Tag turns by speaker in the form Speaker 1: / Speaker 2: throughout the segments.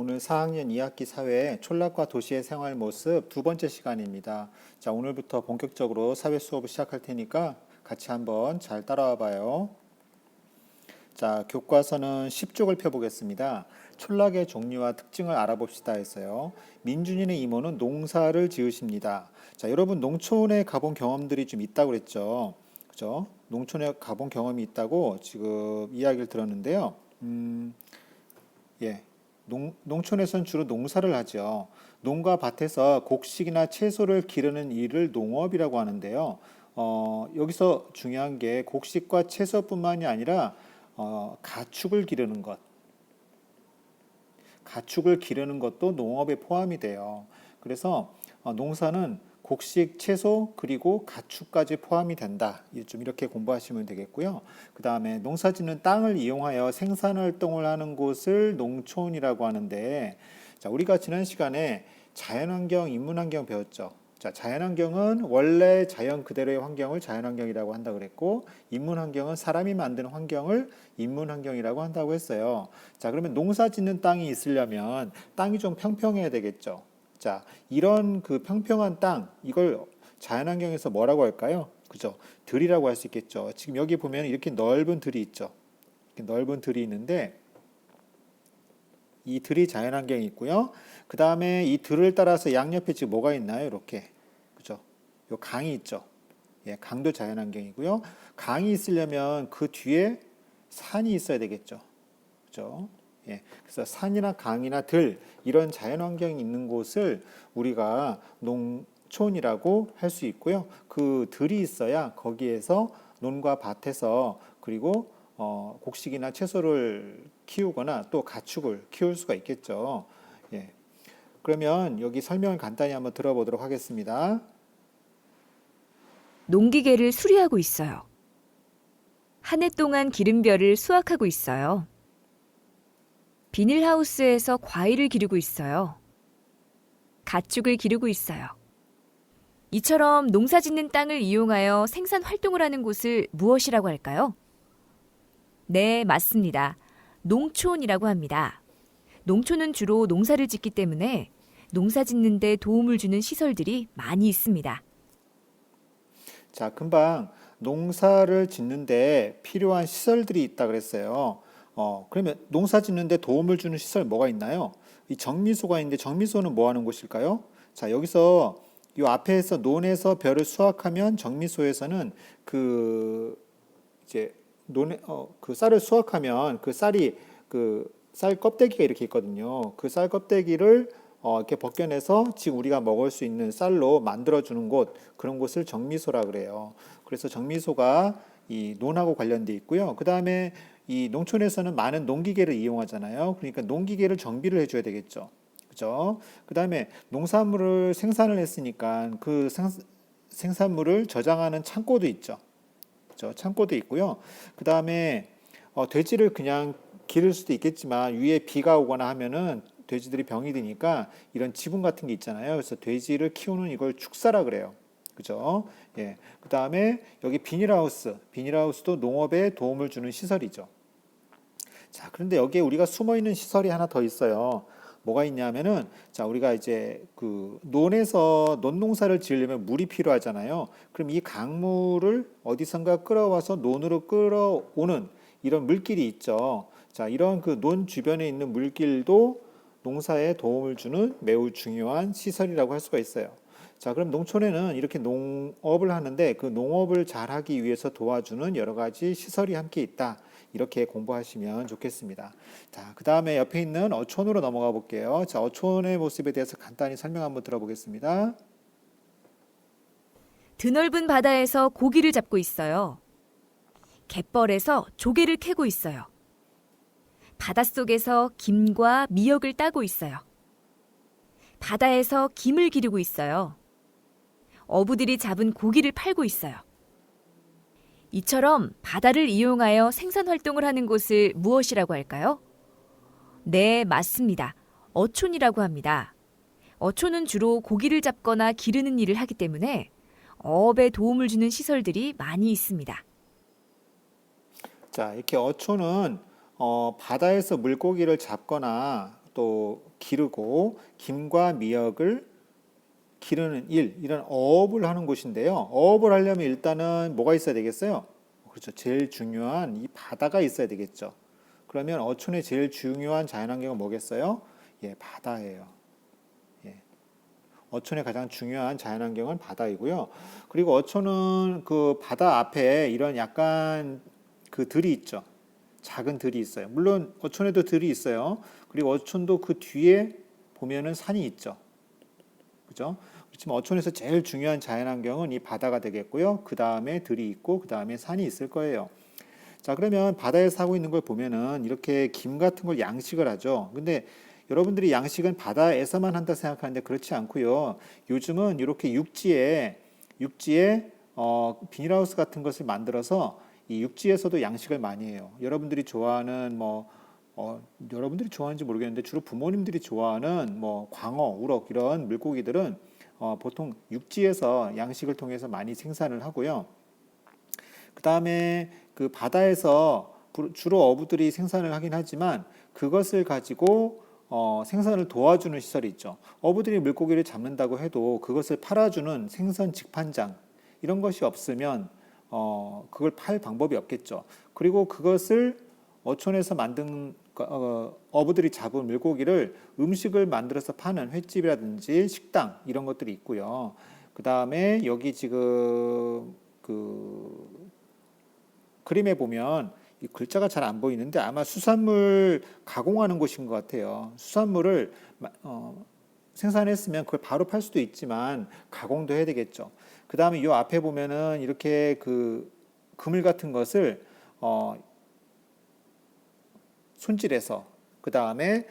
Speaker 1: 오늘 4학년 2학기 사회 촌락과 도시의 생활 모습 두 번째 시간입니다. 자, 오늘부터 본격적으로 사회 수업을 시작할 테니까 같이 한번 잘 따라와 봐요. 자, 교과서는 10쪽을 펴보겠습니다. 촌락의 종류와 특징을 알아봅시다 했어요. 민준이네 이모는 농사를 지으십니다. 자, 여러분 농촌에 가본 경험들이 좀 있다고 그랬죠. 그죠? 농촌에 가본 경험이 있다고 지금 이야기를 들었는데요. 예. 농촌에선 주로 농사를 하죠. 농가 밭에서 곡식이나 채소를 기르는 일을 농업이라고 하는데요. 여기서 중요한 게 곡식과 채소뿐만이 아니라 가축을 기르는 것, 가축을 기르는 것도 농업에 포함이 돼요. 그래서 농사는 곡식, 채소, 그리고 가축까지 포함이 된다. 좀 이렇게 공부하시면 되겠고요. 그 다음에 농사 짓는 땅을 이용하여 생산 활동을 하는 곳을 농촌이라고 하는데, 자, 우리가 지난 시간에 자연환경, 인문환경 배웠죠. 자, 자연환경은 원래 자연 그대로의 환경을 자연환경이라고 한다 그랬고, 인문환경은 사람이 만든 환경을 인문환경이라고 한다고 했어요. 자, 그러면 농사 짓는 땅이 있으려면 땅이 좀 평평해야 되겠죠. 자, 이런 그 평평한 땅, 이걸 자연환경에서 뭐라고 할까요? 그죠? 들이라고 할 수 있겠죠. 지금 여기 보면 이렇게 넓은 들이 있죠. 이렇게 넓은 들이 있는데, 이 들이 자연환경이 있고요. 그 다음에 이 들을 따라서 양옆에 지금 뭐가 있나요? 이렇게. 그죠? 요 강이 있죠. 예, 강도 자연환경이고요. 강이 있으려면 그 뒤에 산이 있어야 되겠죠. 그죠? 예, 그래서 산이나 강이나 들, 이런 자연환경이 있는 곳을 우리가 농촌이라고 할 수 있고요. 그 들이 있어야 거기에서 논과 밭에서 그리고 곡식이나 채소를 키우거나 또 가축을 키울 수가 있겠죠. 예. 그러면 여기 설명을 간단히 한번 들어보도록 하겠습니다.
Speaker 2: 농기계를 수리하고 있어요. 한 해 동안 기름벼를 수확하고 있어요. 비닐하우스에서 과일을 기르고 있어요. 가축을 기르고 있어요. 이처럼 농사 짓는 땅을 이용하여 생산 활동을 하는 곳을 무엇이라고 할까요? 네, 맞습니다. 농촌이라고 합니다. 농촌은 주로 농사를 짓기 때문에 농사 짓는 데 도움을 주는 시설들이 많이 있습니다.
Speaker 1: 자, 금방 농사를 짓는데 필요한 시설들이 있다 그랬어요. 그러면 농사 짓는데 도움을 주는 시설 뭐가 있나요? 이 정미소가 있는데 정미소는 뭐 하는 곳일까요? 자, 여기서 이 앞에서 논에서 벼를 수확하면 정미소에서는 그 이제 논에 그 쌀을 수확하면 그 쌀이 그 쌀 껍데기가 이렇게 있거든요. 그 쌀 껍데기를 이렇게 벗겨내서 지금 우리가 먹을 수 있는 쌀로 만들어 주는 곳, 그런 곳을 정미소라 그래요. 그래서 정미소가 이 논하고 관련돼 있고요. 그 다음에 이 농촌에서는 많은 농기계를 이용하잖아요. 그러니까 농기계를 정비를 해줘야 되겠죠. 그죠? 그 다음에 농산물을 생산을 했으니까 그 생산물을 저장하는 창고도 있죠. 그죠? 창고도 있고요. 그 다음에 돼지를 그냥 기를 수도 있겠지만 위에 비가 오거나 하면은 돼지들이 병이 드니까 이런 지붕 같은 게 있잖아요. 그래서 돼지를 키우는 이걸 축사라 그래요. 그죠? 예. 그 다음에 여기 비닐하우스. 비닐하우스도 농업에 도움을 주는 시설이죠. 자, 그런데 여기에 우리가 숨어 있는 시설이 하나 더 있어요. 뭐가 있냐면은, 자, 우리가 이제 그 논에서 논농사를 지으려면 물이 필요하잖아요. 그럼 이 강물을 어디선가 끌어와서 논으로 끌어오는 이런 물길이 있죠. 자, 이런 그 논 주변에 있는 물길도 농사에 도움을 주는 매우 중요한 시설이라고 할 수가 있어요. 자, 그럼 농촌에는 이렇게 농업을 하는데 그 농업을 잘하기 위해서 도와주는 여러 가지 시설이 함께 있다. 이렇게 공부하시면 좋겠습니다. 자, 그 다음에 옆에 있는 어촌으로 넘어가 볼게요. 자, 어촌의 모습에 대해서 간단히 설명 한번 들어보겠습니다.
Speaker 2: 드넓은 바다에서 고기를 잡고 있어요. 갯벌에서 조개를 캐고 있어요. 바닷속에서 김과 미역을 따고 있어요. 바다에서 김을 기르고 있어요. 어부들이 잡은 고기를 팔고 있어요. 이처럼 바다를 이용하여 생산 활동을 하는 곳을 무엇이라고 할까요? 네, 맞습니다. 어촌이라고 합니다. 어촌은 주로 고기를 잡거나 기르는 일을 하기 때문에 어업에 도움을 주는 시설들이 많이 있습니다.
Speaker 1: 자, 이렇게 어촌은 바다에서 물고기를 잡거나 또 기르고 김과 미역을 기르는 일, 이런 어업을 하는 곳인데요. 어업을 하려면 일단은 뭐가 있어야 되겠어요? 그렇죠. 제일 중요한 이 바다가 있어야 되겠죠. 그러면 어촌의 제일 중요한 자연환경은 뭐겠어요? 예, 바다예요. 예. 어촌의 가장 중요한 자연환경은 바다이고요. 그리고 어촌은 그 바다 앞에 이런 약간 그 들이 있죠. 작은 들이 있어요. 물론 어촌에도 들이 있어요. 그리고 어촌도 그 뒤에 보면은 산이 있죠. 그죠? 그렇지만 어촌에서 제일 중요한 자연환경은 이 바다가 되겠고요. 그 다음에 들이 있고, 그 다음에 산이 있을 거예요. 자, 그러면 바다에 사고 있는 걸 보면은 이렇게 김 같은 걸 양식을 하죠. 근데 여러분들이 양식은 바다에서만 한다 생각하는데 그렇지 않고요. 요즘은 이렇게 육지에 비닐하우스 같은 것을 만들어서 이 육지에서도 양식을 많이 해요. 여러분들이 좋아하는 여러분들이 좋아하는지 모르겠는데 주로 부모님들이 좋아하는 뭐 광어, 우럭 이런 물고기들은 보통 육지에서 양식을 통해서 많이 생산을 하고요. 그 다음에 그 바다에서 주로 어부들이 생산을 하긴 하지만 그것을 가지고 생선을 도와주는 시설이 있죠. 어부들이 물고기를 잡는다고 해도 그것을 팔아주는 생선 직판장 이런 것이 없으면 그걸 팔 방법이 없겠죠. 그리고 그것을 어촌에서 만든 어부들이 잡은 물고기를 음식을 만들어서 파는 횟집이라든지 식당 이런 것들이 있고요. 그 다음에 여기 지금 그 그림에 보면 이 글자가 잘 안 보이는데 아마 수산물 가공하는 곳인 것 같아요. 수산물을 생산했으면 그걸 바로 팔 수도 있지만 가공도 해야 되겠죠. 그 다음에 이 앞에 보면은 이렇게 그 그물 같은 것을 손질해서 그 다음에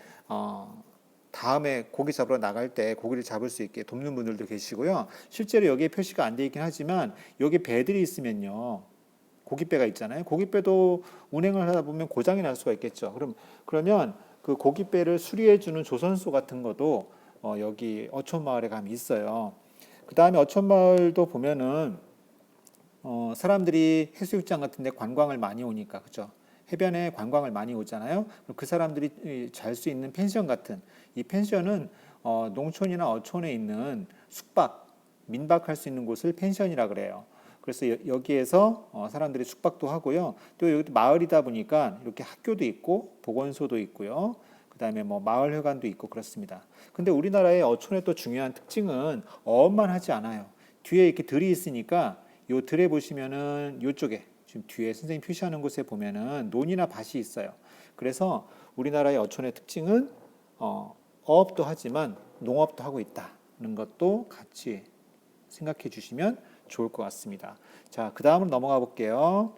Speaker 1: 고기 잡으러 나갈 때 고기를 잡을 수 있게 돕는 분들도 계시고요. 실제로 여기에 표시가 안 돼 있긴 하지만 여기 배들이 있으면요. 고깃배가 있잖아요. 고깃배도 운행을 하다 보면 고장이 날 수가 있겠죠. 그러면 그 고깃배를 수리해 주는 조선소 같은 것도 여기 어촌마을에 가면 있어요. 그 다음에 어촌마을도 보면은 사람들이 해수욕장 같은 데 관광을 많이 오니까 그죠. 해변에 관광을 많이 오잖아요. 그 사람들이 잘 수 있는 펜션 같은 이 펜션은 농촌이나 어촌에 있는 민박할 수 있는 곳을 펜션이라 그래요. 그래서 여기에서 사람들이 숙박도 하고요. 또 여기 마을이다 보니까 이렇게 학교도 있고 보건소도 있고요. 그다음에 뭐 마을회관도 있고 그렇습니다. 근데 우리나라의 어촌의 또 중요한 특징은 어업만 하지 않아요. 뒤에 이렇게 들이 있으니까 요 들에 보시면은 요쪽에 지금 뒤에 선생님 표시하는 곳에 보면은 논이나 밭이 있어요. 그래서 우리나라의 어촌의 특징은 어업도 하지만 농업도 하고 있다는 것도 같이 생각해 주시면 좋을 것 같습니다. 자, 그 다음으로 넘어가 볼게요.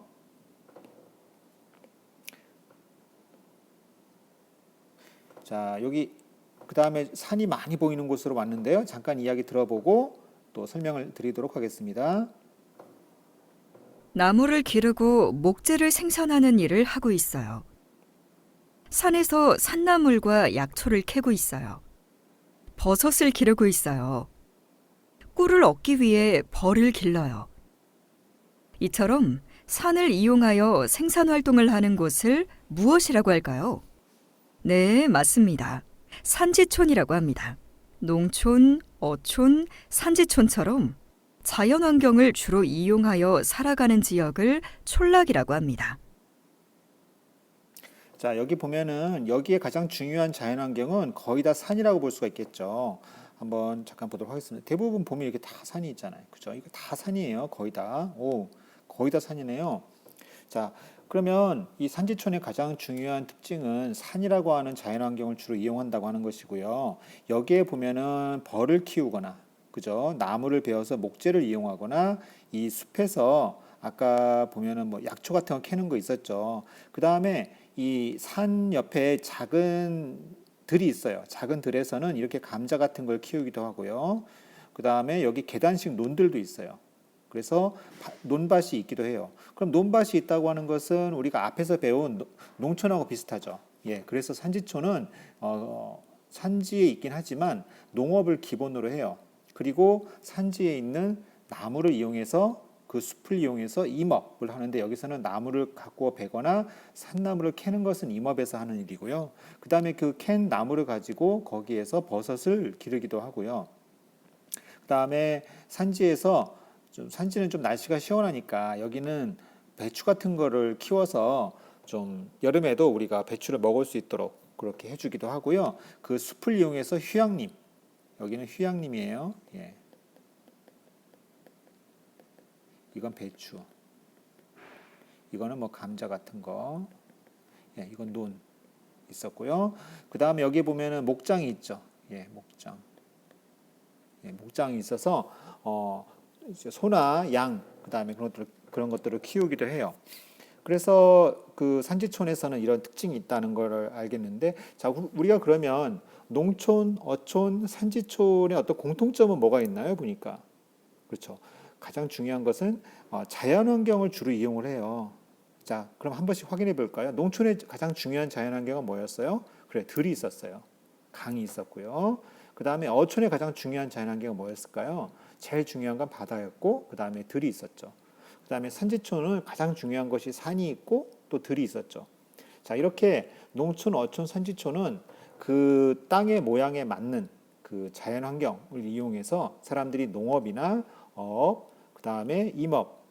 Speaker 1: 자, 여기 그 다음에 산이 많이 보이는 곳으로 왔는데요. 잠깐 이야기 들어보고 또 설명을 드리도록 하겠습니다.
Speaker 3: 나무를 기르고 목재를 생산하는 일을 하고 있어요. 산에서 산나물과 약초를 캐고 있어요. 버섯을 기르고 있어요. 꿀을 얻기 위해 벌을 길러요. 이처럼 산을 이용하여 생산 활동을 하는 곳을 무엇이라고 할까요? 네, 맞습니다. 산지촌이라고 합니다. 농촌, 어촌, 산지촌처럼 자연환경을 주로 이용하여 살아가는 지역을 촌락이라고 합니다.
Speaker 1: 자, 여기 보면은 여기에 가장 중요한 자연환경은 거의 다 산이라고 볼 수가 있겠죠. 한번 잠깐 보도록 하겠습니다. 대부분 보면 이렇게 다 산이 있잖아요. 그죠? 이거 다 산이에요. 거의 다. 거의 다 산이네요. 자, 그러면 이 산지촌의 가장 중요한 특징은 산이라고 하는 자연환경을 주로 이용한다고 하는 것이고요. 여기에 보면은 벌을 키우거나, 그죠? 나무를 베어서 목재를 이용하거나 이 숲에서 아까 보면은 뭐 약초 같은 거 캐는 거 있었죠. 그 다음에 이 산 옆에 작은 들이 있어요. 작은 들에서는 이렇게 감자 같은 걸 키우기도 하고요. 그 다음에 여기 계단식 논들도 있어요. 그래서 논밭이 있기도 해요. 그럼 논밭이 있다고 하는 것은 우리가 앞에서 배운 농촌하고 비슷하죠. 예, 그래서 산지촌은 산지에 있긴 하지만 농업을 기본으로 해요. 그리고 산지에 있는 나무를 이용해서 그 숲을 이용해서 임업을 하는데 여기서는 나무를 갖고 베거나 산나무를 캐는 것은 임업에서 하는 일이고요. 그 다음에 그 캔 나무를 가지고 거기에서 버섯을 기르기도 하고요. 그 다음에 산지에서 산지는 좀 날씨가 시원하니까 여기는 배추 같은 거를 키워서 좀 여름에도 우리가 배추를 먹을 수 있도록 그렇게 해주기도 하고요. 그 숲을 이용해서 휴양림, 여기는 휴양림이에요. 예. 이건 배추, 이거는 뭐 감자 같은 거, 예, 이건 논 있었고요. 그 다음에 여기 보면은 목장이 있죠. 예, 목장. 예, 목장이 있어서 이제 소나 양, 그 다음에 그런 것들을 키우기도 해요. 그래서 그 산지촌에서는 이런 특징이 있다는 걸 알겠는데, 자, 우리가 그러면 농촌, 어촌, 산지촌의 어떤 공통점은 뭐가 있나요? 보니까. 그렇죠. 가장 중요한 것은 자연환경을 주로 이용을 해요. 자, 그럼 한 번씩 확인해 볼까요? 농촌의 가장 중요한 자연환경은 뭐였어요? 그래, 들이 있었어요. 강이 있었고요. 그 다음에 어촌의 가장 중요한 자연환경은 뭐였을까요? 제일 중요한 건 바다였고, 그 다음에 들이 있었죠. 그 다음에 산지촌은 가장 중요한 것이 산이 있고 또 들이 있었죠. 자, 이렇게 농촌, 어촌, 산지촌은 그 땅의 모양에 맞는 그 자연환경을 이용해서 사람들이 농업이나 업, 그 다음에 임업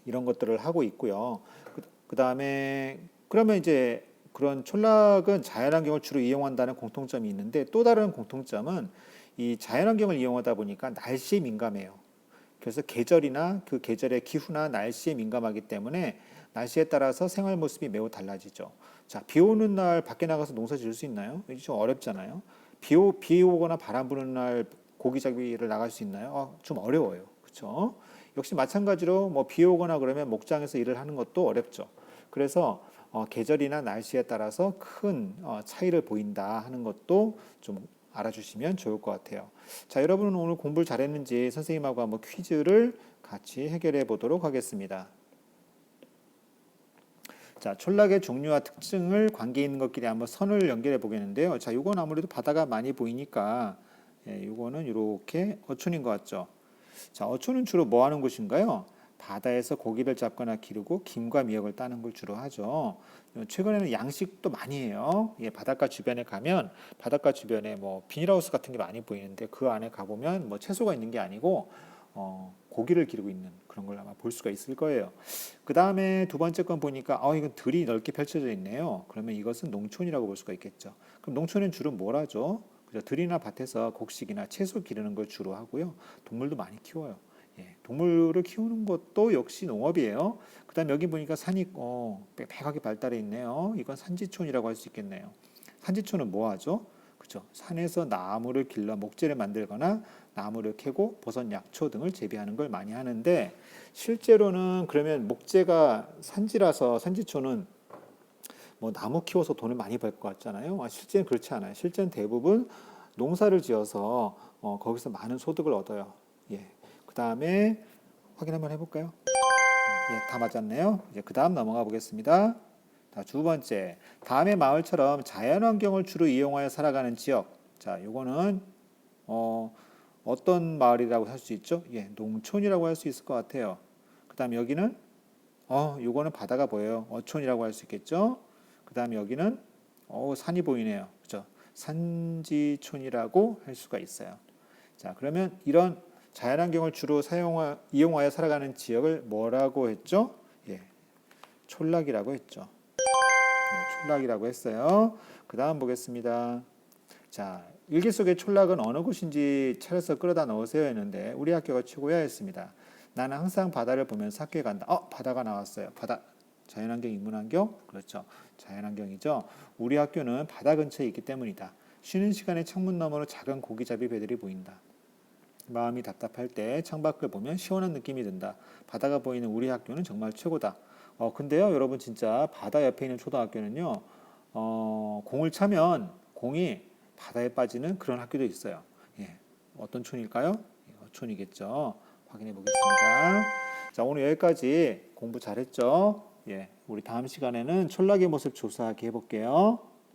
Speaker 1: 이런 것들을 하고 있고요. 그 다음에 그러면 이제 그런 촌락은 자연환경을 주로 이용한다는 공통점이 있는데 또 다른 공통점은 이 자연환경을 이용하다 보니까 날씨에 민감해요. 그래서 계절이나 그 계절의 기후나 날씨에 민감하기 때문에 날씨에 따라서 생활 모습이 매우 달라지죠. 자, 비 오는 날 밖에 나가서 농사 지을 수 있나요? 이게 좀 어렵잖아요. 비 오거나 바람 부는 날 고기 잡기를 나갈 수 있나요? 좀 어려워요. 그렇죠? 역시 마찬가지로 뭐 비 오거나 그러면 목장에서 일을 하는 것도 어렵죠. 그래서 계절이나 날씨에 따라서 큰 차이를 보인다 하는 것도 좀 알아주시면 좋을 것 같아요. 자, 여러분은 오늘 공부를 잘했는지 선생님하고 한번 퀴즈를 같이 해결해 보도록 하겠습니다. 자, 촌락의 종류와 특징을 관계 있는 것끼리 한번 선을 연결해 보겠는데요. 자, 이건 아무래도 바다가 많이 보이니까 이거는 이렇게 어촌인 것 같죠. 자, 어촌은 주로 뭐 하는 곳인가요? 바다에서 고기를 잡거나 기르고 김과 미역을 따는 걸 주로 하죠. 최근에는 양식도 많이 해요. 예, 바닷가 주변에 가면 바닷가 주변에 뭐 비닐하우스 같은 게 많이 보이는데 그 안에 가보면 뭐 채소가 있는 게 아니고 고기를 기르고 있는 그런 걸 아마 볼 수가 있을 거예요. 그 다음에 두 번째 건 보니까 이건 들이 넓게 펼쳐져 있네요. 그러면 이것은 농촌이라고 볼 수가 있겠죠. 그럼 농촌은 주로 뭘 하죠? 그죠? 들이나 밭에서 곡식이나 채소 기르는 걸 주로 하고요. 동물도 많이 키워요. 예, 동물을 키우는 것도 역시 농업이에요. 그 다음 여기 보니까 산이 빽빽하게 발달해 있네요. 이건 산지촌이라고 할 수 있겠네요. 산지촌은 뭐 하죠? 그죠? 산에서 나무를 길러 목재를 만들거나 나무를 캐고 버섯, 약초 등을 재배하는 걸 많이 하는데 실제로는 그러면 목재가 산지라서 산지촌은 뭐 나무 키워서 돈을 많이 벌 것 같잖아요. 실제는 그렇지 않아요. 실제는 대부분 농사를 지어서 거기서 많은 소득을 얻어요. 예. 그 다음에 확인 한번 해볼까요? 예, 다 맞았네요. 이제 그 다음 넘어가 보겠습니다. 자, 두 번째, 다음의 마을처럼 자연환경을 주로 이용하여 살아가는 지역. 자, 요거는 어떤 마을이라고 할 수 있죠? 예, 농촌이라고 할 수 있을 것 같아요. 그 다음 여기는 요거는 바다가 보여요. 어촌이라고 할 수 있겠죠? 그 다음 여기는 산이 보이네요. 그죠? 산지촌이라고 할 수가 있어요. 자, 그러면 이런 자연환경을 주로 이용하여 살아가는 지역을 뭐라고 했죠? 예, 촌락이라고 했죠. 네, 촌락이라고 했어요. 그 다음 보겠습니다. 자, 일기 속의 촌락은 어느 곳인지 차려서 끌어다 넣으세요 했는데 우리 학교가 최고야 했습니다. 나는 항상 바다를 보면서 학교에 간다. 바다가 나왔어요. 바다. 자연환경, 인문환경? 그렇죠. 자연환경이죠. 우리 학교는 바다 근처에 있기 때문이다. 쉬는 시간에 창문 너머로 작은 고기잡이 배들이 보인다. 마음이 답답할 때 창밖을 보면 시원한 느낌이 든다. 바다가 보이는 우리 학교는 정말 최고다. 근데요, 여러분 진짜 바다 옆에 있는 초등학교는요, 공을 차면 공이 바다에 빠지는 그런 학교도 있어요. 예, 어떤 촌일까요? 예, 어촌이겠죠. 확인해 보겠습니다. 자, 오늘 여기까지 공부 잘했죠? 예, 우리 다음 시간에는 촌락의 모습 조사하기 해볼게요.